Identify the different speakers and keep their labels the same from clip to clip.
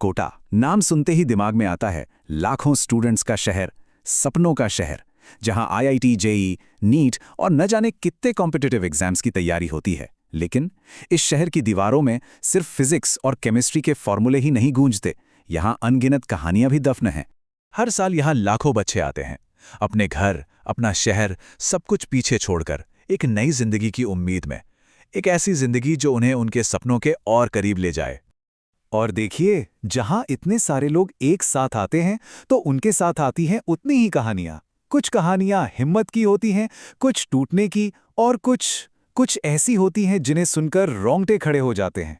Speaker 1: कोटा नाम सुनते ही दिमाग में आता है लाखों स्टूडेंट्स का शहर, सपनों का शहर, जहां आईआईटी, जेईई, नीट और न जाने कितने कॉम्पिटिटिव एग्जाम्स की तैयारी होती है। लेकिन इस शहर की दीवारों में सिर्फ फिजिक्स और केमिस्ट्री के फॉर्मूले ही नहीं गूंजते, यहां अनगिनत कहानियां भी दफन हैं। हर साल यहां लाखों बच्चे आते हैं, अपने घर, अपना शहर, सब कुछ पीछे छोड़कर एक नई जिंदगी की उम्मीद में, एक ऐसी जिंदगी जो उन्हें उनके सपनों के और करीब ले जाए। और देखिए, जहां इतने सारे लोग एक साथ आते हैं तो उनके साथ आती हैं उतनी ही कहानियां। कुछ कहानियां हिम्मत की होती हैं, कुछ टूटने की, और कुछ ऐसी होती हैं जिन्हें सुनकर रोंगटे खड़े हो जाते हैं।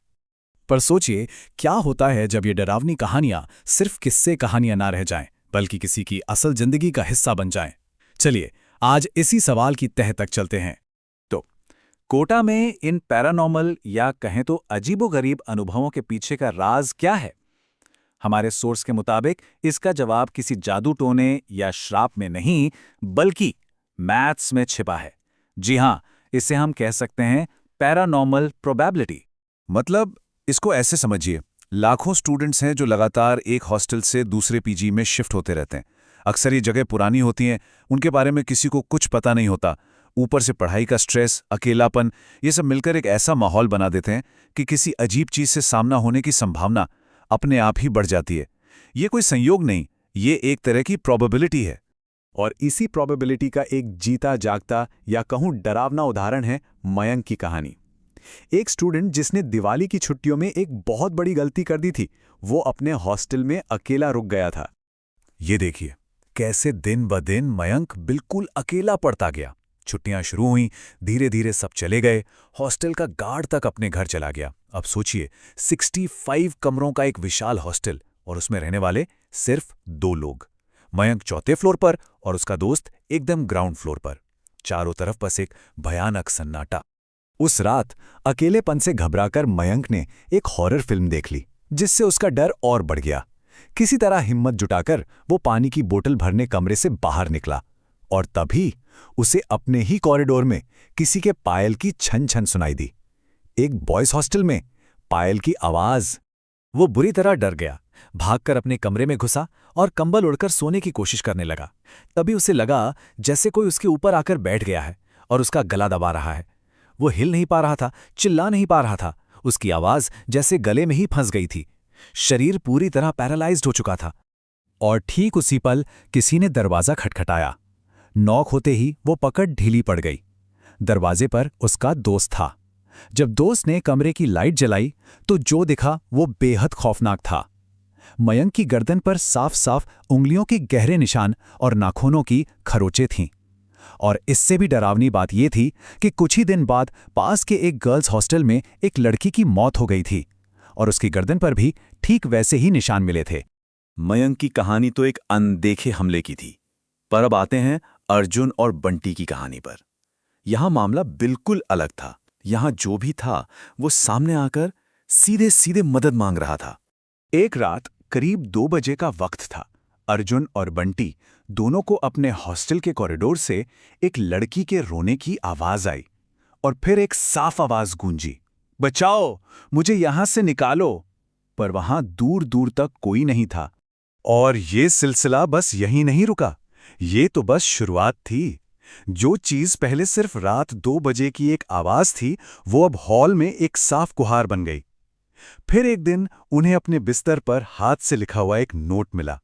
Speaker 1: पर सोचिए, क्या होता है जब ये डरावनी कहानियां सिर्फ किस्से कहानियां ना रह जाएं, बल्कि किसी की असल जिंदगी का हिस्सा बन जाएं। चलिए, आज इसी सवाल की तह तक चलते हैं। तो कोटा में इन पैरानॉर्मल या कहें तो अजीबोगरीब अनुभवों के पीछे का राज क्या है? हमारे सोर्स के मुताबिक इसका जवाब किसी जादू टोने या श्राप में नहीं, बल्कि मैथ्स में छिपा है। जी हां, इसे हम कह सकते हैं पैरानॉर्मल प्रोबेबिलिटी।
Speaker 2: मतलब इसको ऐसे समझिए, लाखों स्टूडेंट्स हैं जो लगातार एक हॉस्टल से दूसरे पीजी में शिफ्ट होते रहते हैं। अक्सर ये जगह पुरानी होती हैं, उनके बारे में किसी को कुछ पता नहीं होता। ऊपर से पढ़ाई का स्ट्रेस, अकेलापन, ये सब मिलकर एक ऐसा माहौल बना देते हैं कि किसी अजीब चीज से सामना होने की संभावना अपने आप ही बढ़ जाती है। ये कोई संयोग नहीं, ये एक तरह की प्रोबेबिलिटी है।
Speaker 1: और इसी प्रोबेबिलिटी का एक जीता जागता या कहूं डरावना उदाहरण है मयंक की कहानी। एक स्टूडेंट जिसने दिवाली की छुट्टियों में एक बहुत बड़ी गलती कर दी थी, वो अपने हॉस्टल में अकेला रुक गया था।
Speaker 2: ये देखिए, कैसे दिन ब दिन मयंक बिल्कुल अकेला पड़ता गया। छुट्टियां शुरू हुईं, धीरे धीरे सब चले गए, हॉस्टल का गार्ड तक अपने घर चला गया। अब सोचिए, 65 कमरों का एक विशाल हॉस्टल, और उसमें रहने वाले सिर्फ 2 लोग। मयंक चौथे फ्लोर पर और उसका दोस्त एकदम ग्राउंड फ्लोर पर। चारों तरफ बस एक भयानक सन्नाटा।
Speaker 1: उस रात अकेलेपन से घबराकर मयंक ने एक हॉरर फिल्म देख ली, जिससे उसका डर और बढ़ गया। किसी तरह हिम्मत जुटाकर वो पानी की बोतल भरने कमरे से बाहर निकला, और तभी उसे अपने ही कॉरिडोर में किसी के पायल की छन छन सुनाई दी। एक बॉयज हॉस्टल में पायल की आवाज। वो बुरी तरह डर गया, भागकर अपने कमरे में घुसा और कंबल उड़कर सोने की कोशिश करने लगा। तभी उसे लगा जैसे कोई उसके ऊपर आकर बैठ गया है और उसका गला दबा रहा है। वो हिल नहीं पा रहा था, चिल्ला नहीं पा रहा था, उसकी आवाज जैसे गले में ही फंस गई थी। शरीर पूरी तरह पैरालाइज्ड हो चुका था। और ठीक उसी पल किसी ने दरवाजा खटखटाया। नॉक होते ही वो पकड़ ढीली पड़ गई। दरवाजे पर उसका दोस्त था। जब दोस्त ने कमरे की लाइट जलाई तो जो दिखा वो बेहद खौफनाक था। मयंक की गर्दन पर साफ साफ उंगलियों के गहरे निशान और नाखूनों की खरोंचें थीं। और इससे भी डरावनी बात यह थी कि कुछ ही दिन बाद पास के एक गर्ल्स हॉस्टल में एक लड़की की मौत हो गई थी, और उसकी गर्दन पर भी ठीक वैसे ही निशान मिले थे।
Speaker 2: मयंक की कहानी तो एक अनदेखे हमले की थी, पर अब आते हैं अर्जुन और बंटी की कहानी पर। यहां मामला बिल्कुल अलग था। यहां जो भी था वो सामने आकर सीधे सीधे मदद मांग रहा था।
Speaker 1: एक रात करीब 2 बजे का वक्त था। अर्जुन और बंटी दोनों को अपने हॉस्टल के कॉरिडोर से एक लड़की के रोने की आवाज आई, और फिर एक साफ आवाज गूंजी, बचाओ, मुझे यहां से निकालो। पर वहां दूर दूर तक कोई नहीं था।
Speaker 2: और ये सिलसिला बस यहीं नहीं रुका। ये तो बस शुरुआत थी। जो चीज पहले सिर्फ रात 2 बजे की एक आवाज थी, वो अब हॉल में एक साफ गुहार बन गई। फिर एक दिन उन्हें अपने बिस्तर पर हाथ से लिखा हुआ एक नोट मिला,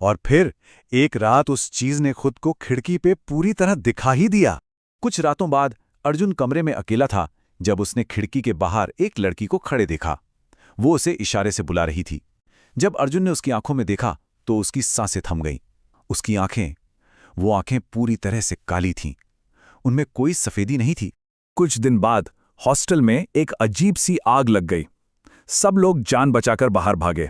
Speaker 2: और फिर एक रात उस चीज ने खुद को खिड़की पे पूरी तरह दिखा ही दिया।
Speaker 1: कुछ रातों बाद अर्जुन कमरे में अकेला था जब उसने खिड़की के बाहर एक लड़की को खड़े देखा। वो उसे इशारे से बुला रही थी। जब अर्जुन ने उसकी आंखों में देखा तो उसकी सांसें थम गईं। उसकी वो आंखें पूरी तरह से काली थीं। उनमें कोई सफेदी नहीं थी। कुछ दिन बाद हॉस्टल में एक अजीब सी आग लग गई। सब लोग जान बचाकर बाहर भागे,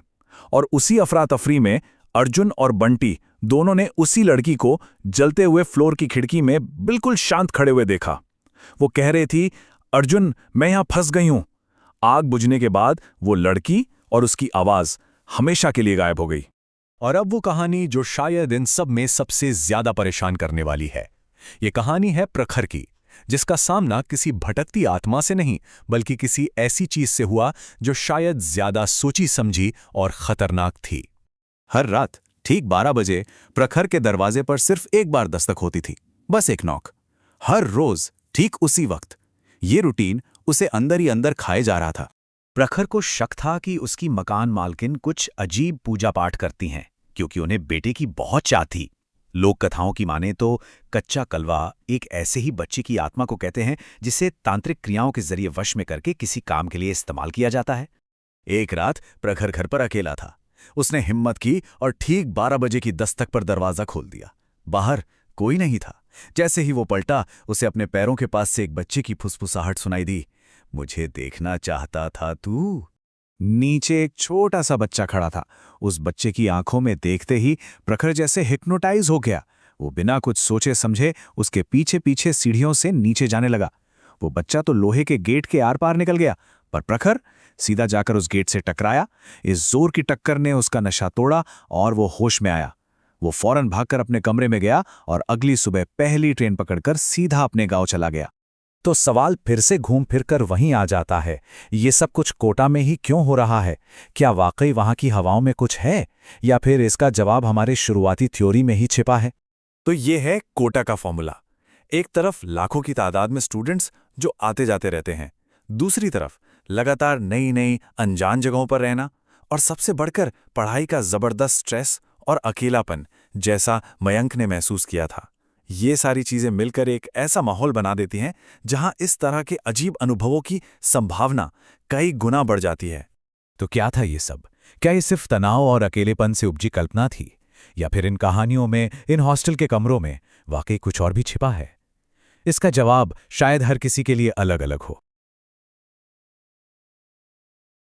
Speaker 1: और उसी अफरा तफरी में अर्जुन और बंटी दोनों ने उसी लड़की को जलते हुए फ्लोर की खिड़की में बिल्कुल शांत खड़े हुए देखा। वो कह रही थी, अर्जुन, मैं यहां फंस गई हूं। आग बुझने के बाद वो लड़की और उसकी आवाज हमेशा के लिए गायब हो गई। और अब वो कहानी जो शायद इन सब में सबसे ज्यादा परेशान करने वाली है। ये कहानी है प्रखर की, जिसका सामना किसी भटकती आत्मा से नहीं बल्कि किसी ऐसी चीज से हुआ जो शायद ज्यादा सोची समझी और खतरनाक थी। हर रात ठीक 12 बजे प्रखर के दरवाजे पर सिर्फ एक बार दस्तक होती थी, बस एक नॉक। हर रोज ठीक उसी वक्त। ये रूटीन उसे अंदर ही अंदर खाए जा रहा था। प्रखर को शक था कि उसकी मकान मालकिन कुछ अजीब पूजा पाठ करती हैं, क्योंकि उन्हें बेटे की बहुत चाह थी। लोक कथाओं की माने तो कच्चा कलवा एक ऐसे ही बच्चे की आत्मा को कहते हैं जिसे तांत्रिक क्रियाओं के जरिए वश में करके किसी काम के लिए इस्तेमाल किया जाता है। एक रात प्रखर घर पर अकेला था। उसने हिम्मत की और ठीक 12 बजे की दस्तक पर दरवाजा खोल दिया। बाहर कोई नहीं था। जैसे ही वो पलटा, उसे अपने पैरों के पास से एक बच्चे की फुसफुसाहट सुनाई दी। मुझे देखना चाहता था तू। नीचे एक छोटा सा बच्चा खड़ा था। उस बच्चे की आंखों में देखते ही प्रखर जैसे हिप्नोटाइज हो गया। वो बिना कुछ सोचे समझे उसके पीछे पीछे सीढ़ियों से नीचे जाने लगा। वो बच्चा तो लोहे के गेट के आर पार निकल गया, पर प्रखर सीधा जाकर उस गेट से टकराया। इस जोर की टक्कर ने उसका नशा तोड़ा और वो होश में आया। वो फौरन भागकर अपने कमरे में गया और अगली सुबह पहली ट्रेन पकड़कर सीधा अपने गांव चला गया। तो सवाल फिर से घूम फिरकर वहीं आ जाता है, ये सब कुछ कोटा में ही क्यों हो रहा है? क्या वाकई वहां की हवाओं में कुछ है, या फिर इसका जवाब हमारे शुरुआती थ्योरी में ही छिपा है? तो ये है कोटा का फॉर्मूला। एक तरफ लाखों की तादाद में स्टूडेंट्स जो आते जाते रहते हैं, दूसरी तरफ लगातार नई नई अनजान जगहों पर रहना, और सबसे बढ़कर पढ़ाई का जबरदस्त स्ट्रेस और अकेलापन, जैसा मयंक ने महसूस किया था। ये सारी चीजें मिलकर एक ऐसा माहौल बना देती हैं जहां इस तरह के अजीब अनुभवों की संभावना कई गुना बढ़ जाती है। तो क्या था ये सब? क्या ये सिर्फ तनाव और अकेलेपन से उपजी कल्पना थी, या फिर इन कहानियों में, इन हॉस्टल के कमरों में वाकई कुछ और भी छिपा है? इसका जवाब शायद हर किसी के लिए अलग अलग हो।